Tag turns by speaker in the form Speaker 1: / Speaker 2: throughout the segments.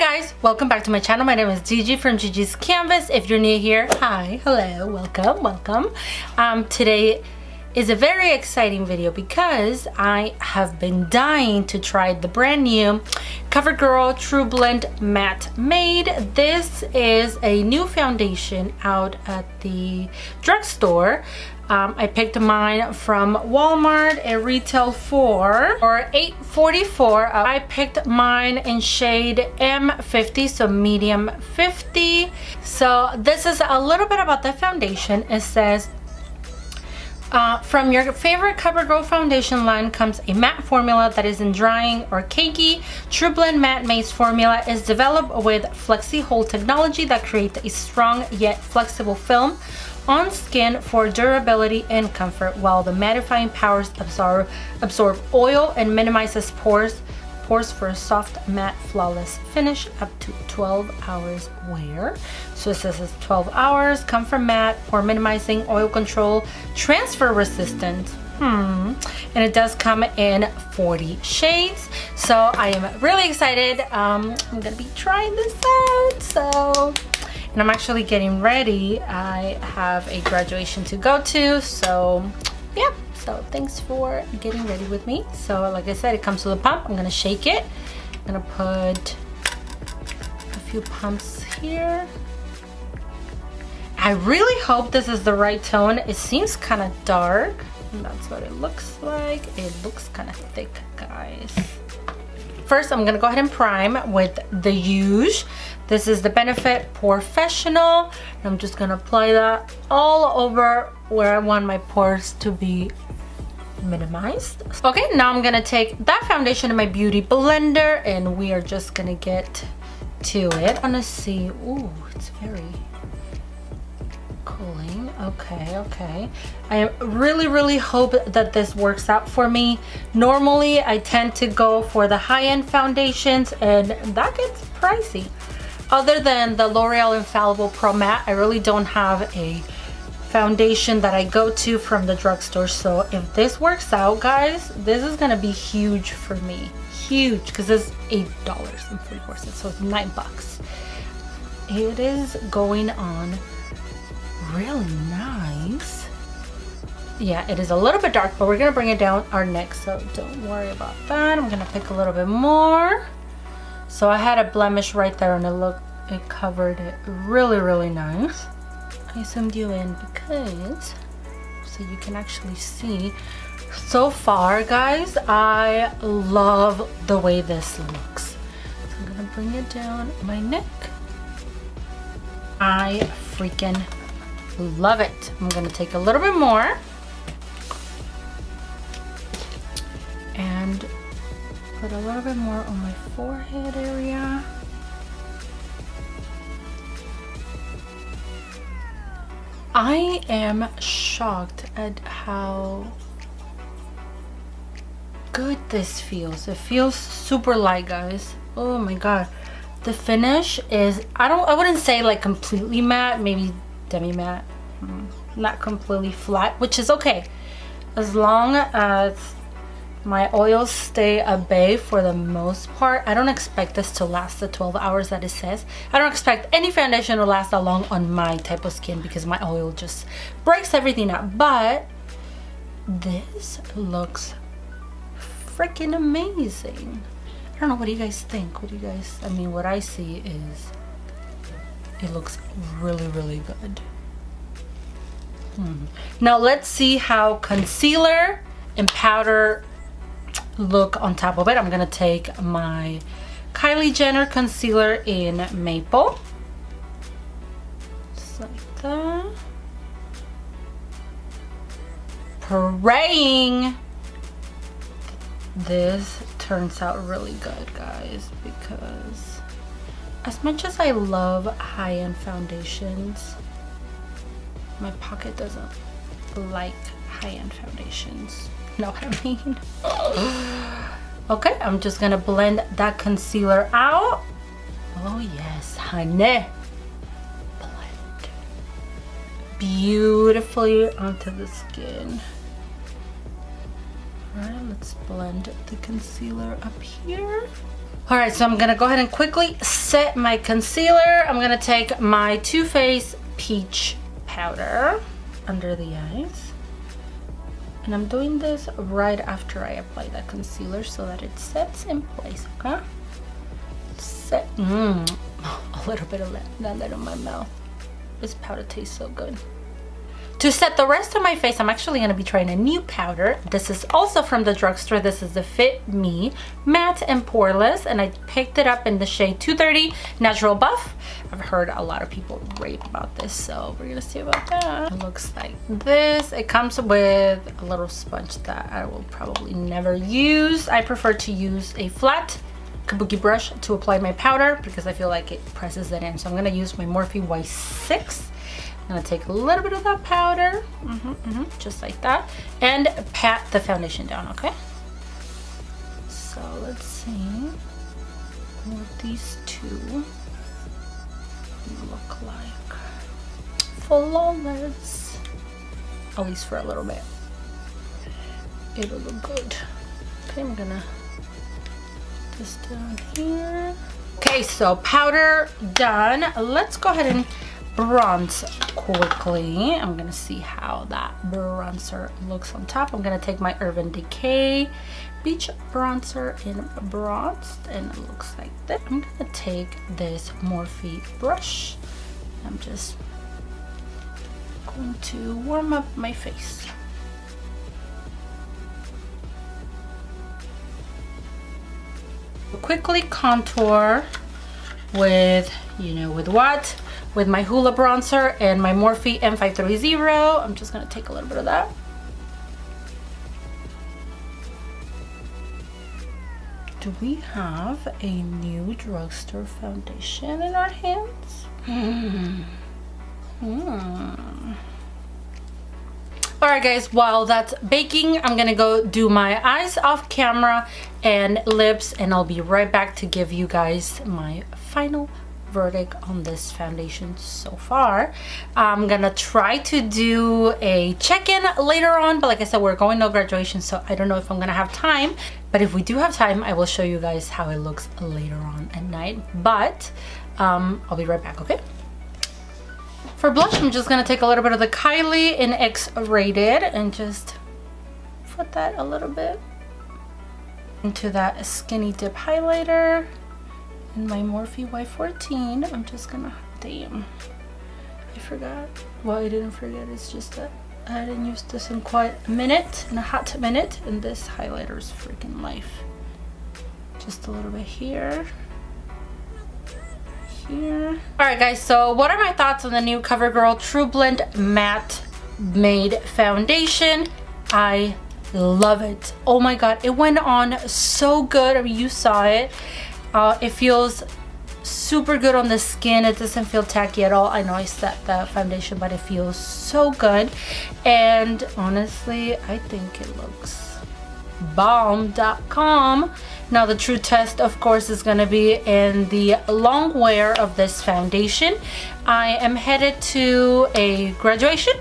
Speaker 1: guys, welcome back to my channel. My name is Gigi from Gigi's Canvas. If you're new here, hi, hello, welcome. Today is a very exciting video because I have been dying to try the brand new COVERGIRL TruBlend Matte Made. This is a new foundation out at the drugstore. I picked mine from Walmart. It retailed for $8.44. I picked mine in shade M50, so medium 50. So this is a little bit about the foundation. It says, from your favorite COVERGIRL foundation line comes a matte formula that isn't drying or cakey. TruBlend Matte Made's formula is developed with Flexi Hold technology that creates a strong yet flexible film on skin for durability and comfort, while the mattifying powers absorb oil and minimizes pores for a soft, matte, flawless finish up to 12 hours wear. So it says it's 12 hours, comfort matte, pore minimizing, oil control, transfer resistant. And it does come in 40 shades. So I am really excited. I'm gonna be trying this out. And I'm actually getting ready. I have a graduation to go to, so yeah. So thanks for getting ready with me. So like I said, it comes with a pump. I'm gonna shake it. I'm gonna put a few pumps here. I really hope this is the right tone. It seems kind of dark, and that's what it looks like. It looks kind of thick, guys. First, I'm gonna go ahead and prime with the Huge. This is the Benefit Professional. I'm just gonna apply that all over where I want my pores to be minimized. Okay, now I'm gonna take that foundation in my beauty blender and we are just gonna get to it. I wanna see, ooh, it's very cooling. Okay. I really hope that this works out for me. Normally, I tend to go for the high-end foundations and that gets pricey. Other than the L'Oreal Infallible Pro Matte, I really don't have a foundation that I go to from the drugstore. So if this works out, guys, this is gonna be huge for me. Huge, because it's $8.44, so it's $9. It is going on really nice. Yeah, it is a little bit dark, but we're gonna bring it down our neck, so don't worry about that. I'm gonna pick a little bit more. So I had a blemish right there and it covered it really nice. I zoomed you in because so you can actually see. So far, guys, I love the way this looks. So I'm gonna bring it down my neck. I freaking love it. I'm gonna take a little bit more and put a little bit more on my forehead area. I am shocked at how good this feels. It feels super light, guys. Oh my god. The finish is, I wouldn't say like completely matte, maybe demi matte. Not completely flat, which is okay. As long as my oils stay at bay for the most part. I don't expect this to last the 12 hours that it says. I don't expect any foundation to last that long on my type of skin because my oil just breaks everything up. But this looks freaking amazing. I don't know, what do you guys think? I mean, what I see is it looks really good. Now let's see how concealer and powder look on top of it. I'm gonna take my Kylie Jenner concealer in Maple, just like that, praying this turns out really good, guys, because as much as I love high-end foundations, my pocket doesn't like high-end foundations. Know what I mean? Okay, I'm just gonna blend that concealer out. Oh yes, honey. Blend beautifully onto the skin. All right, let's blend the concealer up here. All right, so I'm gonna go ahead and quickly set my concealer. I'm gonna take my Too Faced Peach powder under the eyes. And I'm doing this right after I apply that concealer so that it sets in place, okay? Set, a little bit of that in my mouth. This powder tastes so good. To set the rest of my face, I'm actually going to be trying a new powder. This is also from the drugstore. This is the Fit Me Matte and Poreless, and I picked it up in the shade 230 Natural Buff. I've heard a lot of people rave about this, so we're going to see about that. It looks like this. It comes with a little sponge that I will probably never use. I prefer to use a flat kabuki brush to apply my powder because I feel like it presses it in. So I'm going to use my Morphe Y6. I'm gonna take a little bit of that powder, just like that, and pat the foundation down, okay? So let's see what these two look like. Flawless, at least for a little bit. It'll look good. Okay, I'm gonna put this down here. Okay, so powder done. Let's go ahead and bronze quickly. I'm gonna see how that bronzer looks on top. I'm gonna take my Urban Decay Beach Bronzer in bronzed, and it looks like that. I'm gonna take this Morphe brush. I'm just going to warm up my face. Quickly contour with, you know, with what? With my Hoola bronzer and my Morphe M530. I'm just gonna take a little bit of that. Do we have a new drugstore foundation in our hands? Alright guys, while that's baking, I'm gonna go do my eyes off camera and lips, and I'll be right back to give you guys my final verdict on this foundation so far. I'm gonna try to do a check-in later on, but like I said, we're going to graduation, so I don't know if I'm gonna have time. But if we do have time, I will show you guys how it looks later on at night. But I'll be right back, okay? For blush, I'm just gonna take a little bit of the Kylie in X-Rated and just put that a little bit into that Skinny Dip highlighter. In my Morphe Y14, I'm just gonna, damn, I forgot. Well, I didn't forget, it's just that I hadn't used this in quite a minute, in a hot minute, and this highlighter is freaking life. Just a little bit here. Here. Alright guys, so what are my thoughts on the new CoverGirl TruBlend Matte Made Foundation? I love it. Oh my god, it went on so good. I mean, you saw it. It feels super good on the skin. It doesn't feel tacky at all. I know I set the foundation, but it feels so good. And honestly, I think it looks bomb.com. Now the true test, of course, is going to be in the long wear of this foundation. I am headed to a graduation.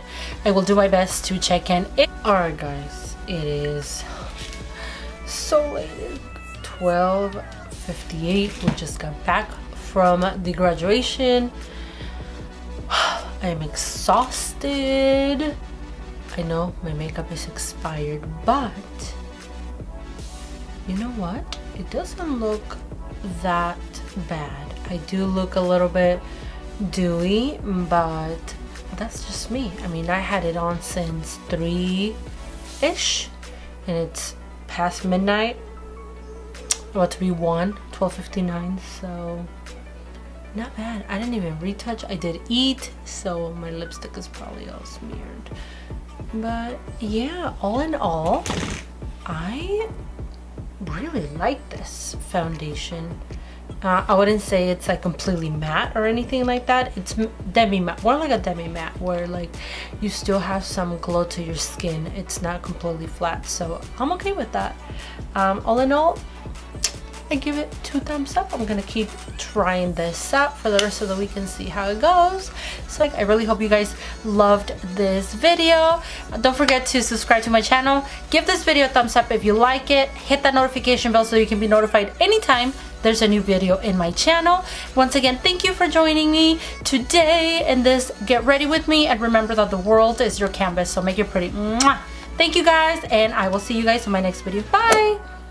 Speaker 1: I will do my best to check in. Alright guys, it is so late. 12:58. We just got back from the graduation. I am exhausted. I know my makeup is expired, but you know what? It doesn't look that bad. I do look a little bit dewy, but that's just me. I mean, I had it on since 3-ish, and it's past midnight. About to be 12:59, so not bad. I didn't even retouch. I did eat, so my lipstick is probably all smeared. But yeah, all in all, I really like this foundation. I wouldn't say it's like completely matte or anything like that. It's demi-matte, more like a demi-matte, where like you still have some glow to your skin. It's not completely flat, so I'm okay with that. All in all, I give it 2 thumbs up. I'm gonna keep trying this out for the rest of the week and see how it goes. So I really hope you guys loved this video. Don't forget to subscribe to my channel. Give this video a thumbs up if you like it. Hit that notification bell so you can be notified anytime there's a new video in my channel. Once again, thank you for joining me today in this Get Ready With Me, and remember that the world is your canvas, so make it pretty. Mwah! Thank you guys, and I will see you guys in my next video. Bye!